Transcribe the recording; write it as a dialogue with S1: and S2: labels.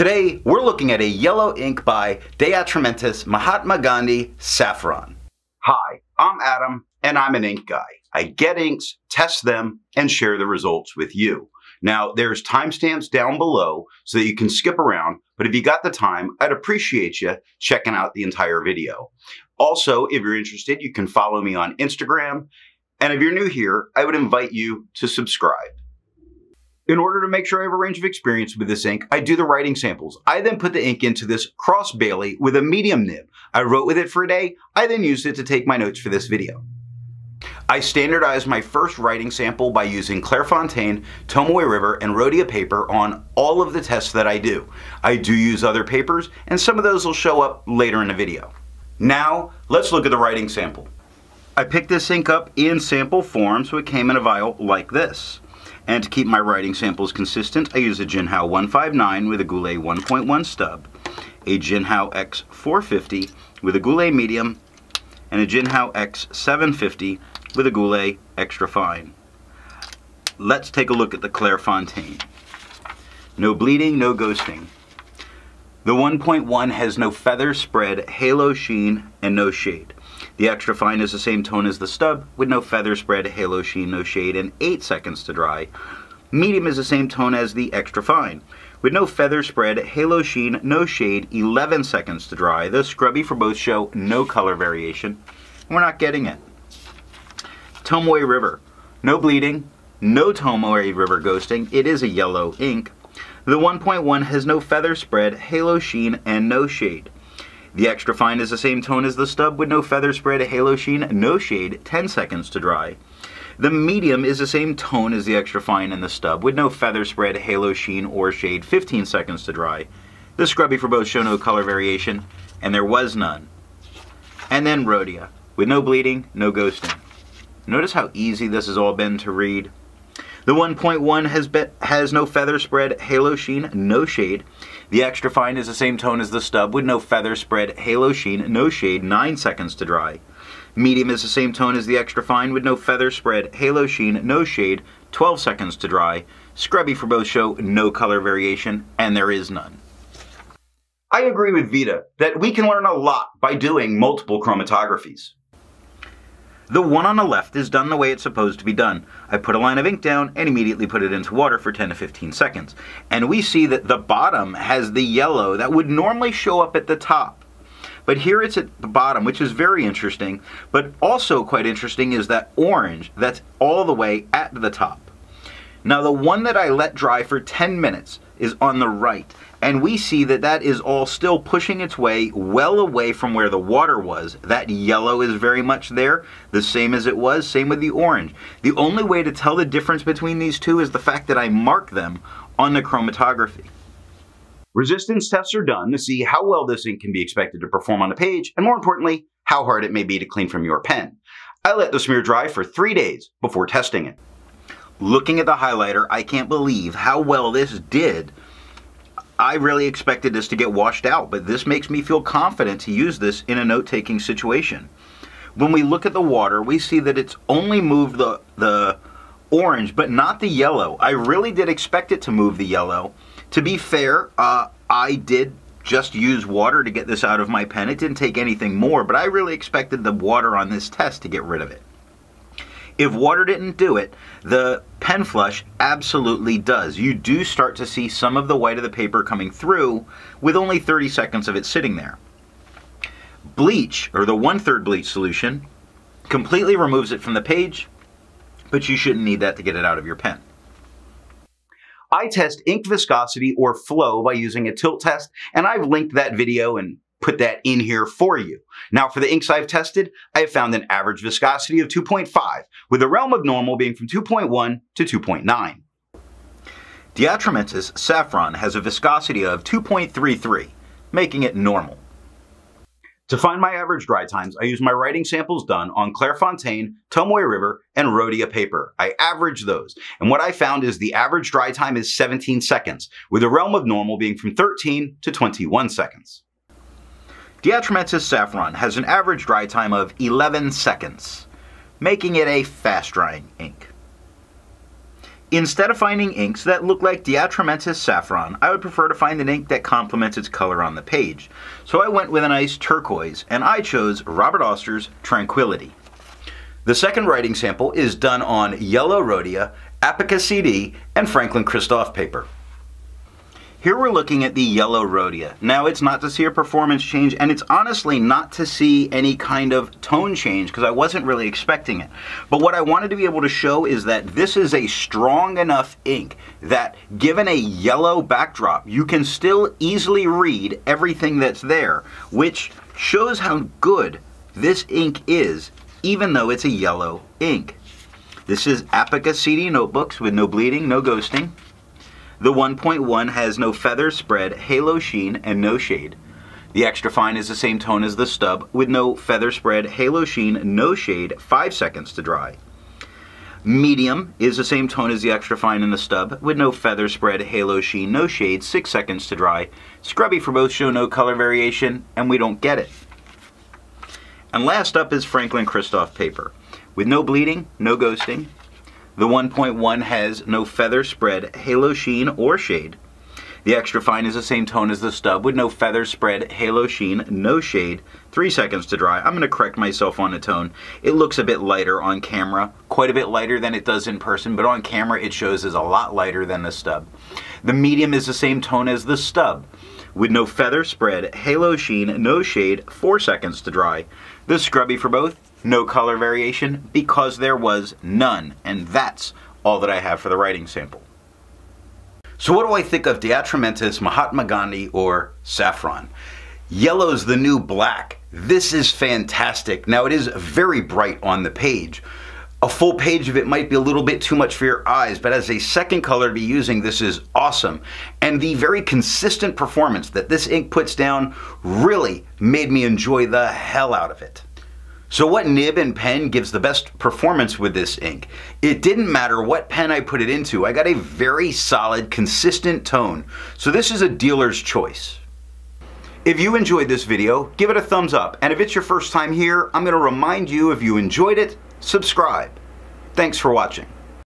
S1: Today, we're looking at a yellow ink by Atramentis Mahatma Gandhi Saffron. Hi, I'm Adam, and I'm an ink guy. I get inks, test them, and share the results with you. Now, there's timestamps down below so that you can skip around, but if you got the time, I'd appreciate you checking out the entire video. Also, if you're interested, you can follow me on Instagram, and if you're new here, I would invite you to subscribe. In order to make sure I have a range of experience with this ink, I do the writing samples. I then put the ink into this cross Bailey with a medium nib. I wrote with it for a day. I then used it to take my notes for this video. I standardized my first writing sample by using Clairfontaine, Tomoe River, and Rhodia paper on all of the tests that I do. I do use other papers, and some of those will show up later in the video. Now, let's look at the writing sample. I picked this ink up in sample form, so it came in a vial like this. And to keep my writing samples consistent, I use a Jinhao 159 with a Goulet 1.1 stub, a Jinhao X 450 with a Goulet medium, and a Jinhao X 750 with a Goulet extra fine. Let's take a look at the Clairfontaine. No bleeding, no ghosting. The 1.1 has no feather spread, halo sheen, and no shade. The extra fine is the same tone as the stub, with no feather spread, halo sheen, no shade, and 8 seconds to dry. Medium is the same tone as the extra fine, with no feather spread, halo sheen, no shade, 11 seconds to dry. The scrubby for both show no color variation. We're not getting it. Tomoe River. No bleeding, no Tomoe River ghosting. It is a yellow ink. The 1.1 has no feather spread, halo sheen, and no shade. The extra fine is the same tone as the stub with no feather spread, halo sheen, no shade, 10 seconds to dry. The medium is the same tone as the extra fine and the stub with no feather spread, halo sheen, or shade, 15 seconds to dry. The scrubby for both show no color variation, and there was none. And then Rhodia, with no bleeding, no ghosting. Notice how easy this has all been to read. The 1.1 has no feather spread, halo sheen, no shade. The extra fine is the same tone as the stub with no feather spread, halo sheen, no shade, 9 seconds to dry. Medium is the same tone as the extra fine with no feather spread, halo sheen, no shade, 12 seconds to dry. Scrubby for both show no color variation, and there is none. I agree with Vita that we can learn a lot by doing multiple chromatographies. The one on the left is done the way it's supposed to be done. I put a line of ink down and immediately put it into water for 10 to 15 seconds. And we see that the bottom has the yellow that would normally show up at the top. But here it's at the bottom, which is very interesting. But also quite interesting is that orange that's all the way at the top. Now the one that I let dry for 10 minutes is on the right. And we see that that is all still pushing its way well away from where the water was. That yellow is very much there, the same as it was, same with the orange. The only way to tell the difference between these two is the fact that I mark them on the chromatography. Resistance tests are done to see how well this ink can be expected to perform on a page, and more importantly, how hard it may be to clean from your pen. I let the smear dry for 3 days before testing it. Looking at the highlighter, I can't believe how well this did. I really expected this to get washed out, but this makes me feel confident to use this in a note-taking situation. When we look at the water, we see that it's only moved the orange, but not the yellow. I really did expect it to move the yellow. To be fair, I did just use water to get this out of my pen. It didn't take anything more, but I really expected the water on this test to get rid of it. If water didn't do it, the pen flush absolutely does. You do start to see some of the white of the paper coming through with only 30 seconds of it sitting there. Bleach, or the 1/3 bleach solution, completely removes it from the page, but you shouldn't need that to get it out of your pen. I test ink viscosity or flow by using a tilt test, and I've linked that video and put that in here for you. Now for the inks I've tested, I have found an average viscosity of 2.5, with the realm of normal being from 2.1 to 2.9. Atramentis Saffron has a viscosity of 2.33, making it normal. To find my average dry times, I use my writing samples done on Clairfontaine, Tomoe River, and Rhodia paper. I average those, and what I found is the average dry time is 17 seconds, with the realm of normal being from 13 to 21 seconds. Atramentis Saffron has an average dry time of 11 seconds, making it a fast-drying ink.
S2: Instead of finding inks that look like the Atramentis Saffron, I would prefer to find an ink that complements its color on the page. So I went with a nice turquoise, and I chose Robert Oster's Tranquility. The second writing sample is done on yellow Rhodia, Apica CD, and Franklin Christoph paper. Here we're looking at the yellow Rhodia. Now it's not to see a performance change, and it's honestly not to see any kind of tone change because I wasn't really expecting it. But what I wanted to be able to show is that this is a strong enough ink that given a yellow backdrop, you can still easily read everything that's there, which shows how good this ink is, even though it's a yellow ink. This is Apica CD notebooks with no bleeding, no ghosting. The 1.1 has no feather spread, halo sheen, and no shade. The extra fine is the same tone as the stub with no feather spread, halo sheen, no shade, 5 seconds to dry. Medium is the same tone as the extra fine in the stub with no feather spread, halo sheen, no shade, 6 seconds to dry. Scrubby for both show no color variation, and we don't get it. And last up is Franklin Christoph paper with no bleeding, no ghosting. The 1.1 has no feather spread, halo sheen, or shade. The extra fine is the same tone as the stub with no feather spread, halo sheen, no shade, 3 seconds to dry. I'm going to correct myself on the tone. It looks a bit lighter on camera, quite a bit lighter than it does in person, but on camera it shows as a lot lighter than the stub. The medium is the same tone as the stub with no feather spread, halo sheen, no shade, 4 seconds to dry. The scrubby for both, no color variation because there was none, and that's all that I have for the writing sample. So what do I think of the Atramentis, Mahatma Gandhi, or Saffron? Yellow's the new black. This is fantastic. Now it is very bright on the page. A full page of it might be a little bit too much for your eyes, but as a second color to be using, this is awesome. And the very consistent performance that this ink puts down really made me enjoy the hell out of it. So what nib and pen gives the best performance with this ink? It didn't matter what pen I put it into, I got a very solid, consistent tone. So this is a dealer's choice. If you enjoyed this video, give it a thumbs up. And if it's your first time here, I'm going to remind you, if you enjoyed it, subscribe. Thanks for watching.